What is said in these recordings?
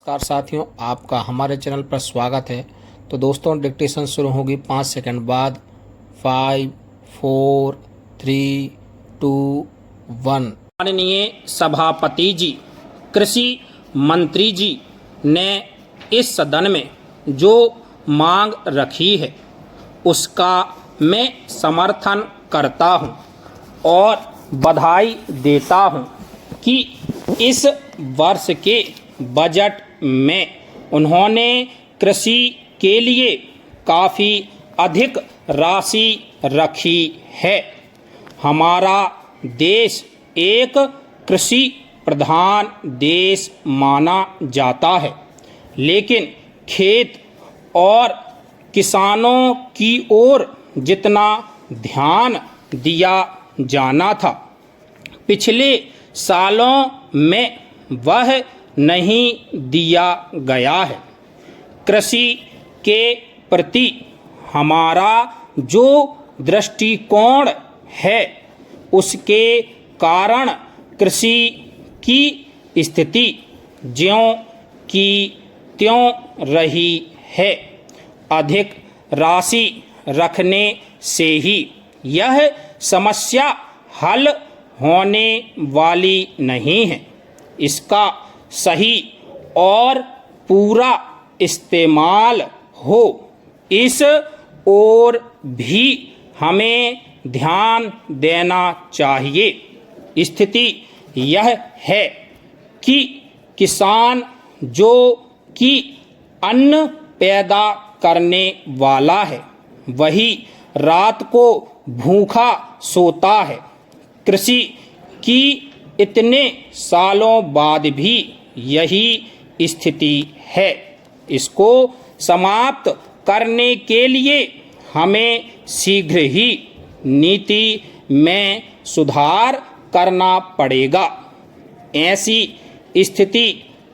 नमस्कार साथियों, आपका हमारे चैनल पर स्वागत है। तो दोस्तों, डिक्टेशन शुरू होगी 5 सेकंड बाद। 5, 4, 3, 2, 1। माननीय सभापति जी, कृषि मंत्री जी ने इस सदन में जो मांग रखी है उसका मैं समर्थन करता हूं और बधाई देता हूं कि इस वर्ष के बजट में उन्होंने कृषि के लिए काफ़ी अधिक राशि रखी है। हमारा देश एक कृषि प्रधान देश माना जाता है, लेकिन खेत और किसानों की ओर जितना ध्यान दिया जाना था पिछले सालों में वह नहीं दिया गया है। कृषि के प्रति हमारा जो दृष्टिकोण है उसके कारण कृषि की स्थिति ज्यों की त्यों रही है। अधिक राशि रखने से ही यह समस्या हल होने वाली नहीं है। इसका सही और पूरा इस्तेमाल हो, इस ओर भी हमें ध्यान देना चाहिए। स्थिति यह है कि किसान जो कि अन्न पैदा करने वाला है वही रात को भूखा सोता है। कृषि की इतने सालों बाद भी यही स्थिति है। इसको समाप्त करने के लिए हमें शीघ्र ही नीति में सुधार करना पड़ेगा। ऐसी स्थिति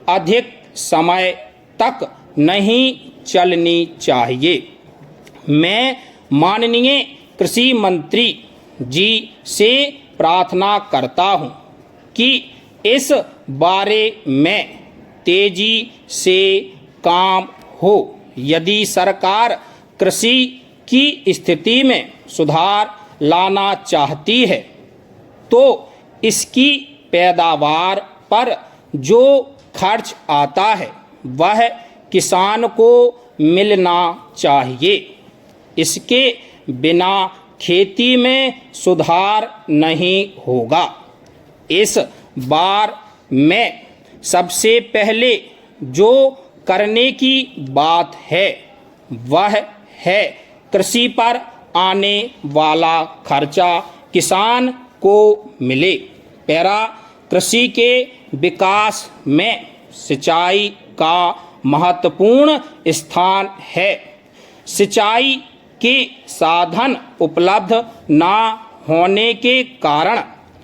अधिक समय तक नहीं चलनी चाहिए। मैं माननीय कृषि मंत्री जी से प्रार्थना करता हूं कि इस बारे में तेजी से काम हो। यदि सरकार कृषि की स्थिति में सुधार लाना चाहती है तो इसकी पैदावार पर जो खर्च आता है वह किसान को मिलना चाहिए। इसके बिना खेती में सुधार नहीं होगा। इस बार में सबसे पहले जो करने की बात है वह है कृषि पर आने वाला खर्चा किसान को मिले। पैरा कृषि के विकास में सिंचाई का महत्वपूर्ण स्थान है। सिंचाई के साधन उपलब्ध ना होने के कारण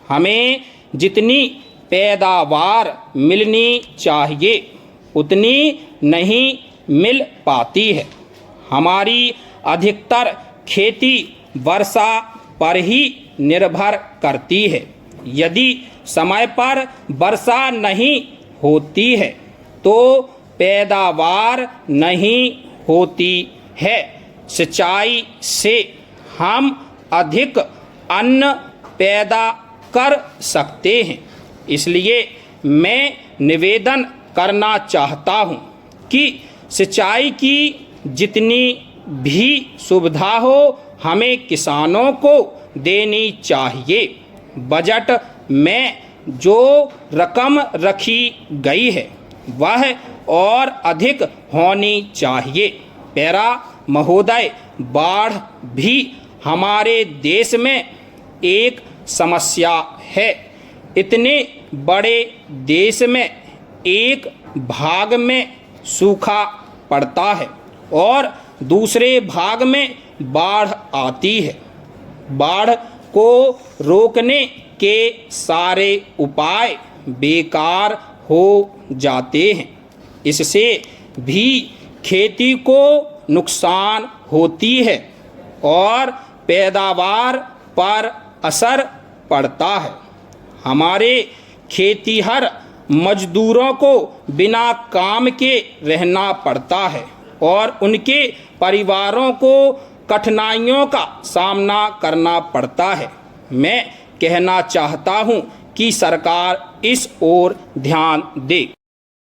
हमें जितनी पैदावार मिलनी चाहिए उतनी नहीं मिल पाती है। हमारी अधिकतर खेती वर्षा पर ही निर्भर करती है। यदि समय पर वर्षा नहीं होती है तो पैदावार नहीं होती है। सिंचाई से हम अधिक अन्न पैदा कर सकते हैं। इसलिए मैं निवेदन करना चाहता हूं कि सिंचाई की जितनी भी सुविधा हो हमें किसानों को देनी चाहिए। बजट में जो रकम रखी गई है वह और अधिक होनी चाहिए। पैरा महोदय, बाढ़ भी हमारे देश में एक समस्या है। इतने बड़े देश में एक भाग में सूखा पड़ता है और दूसरे भाग में बाढ़ आती है। बाढ़ को रोकने के सारे उपाय बेकार हो जाते हैं। इससे भी खेती को नुकसान होती है और पैदावार पर असर पड़ता है। हमारे खेतिहर मजदूरों को बिना काम के रहना पड़ता है और उनके परिवारों को कठिनाइयों का सामना करना पड़ता है। मैं कहना चाहता हूं कि सरकार इस ओर ध्यान दे।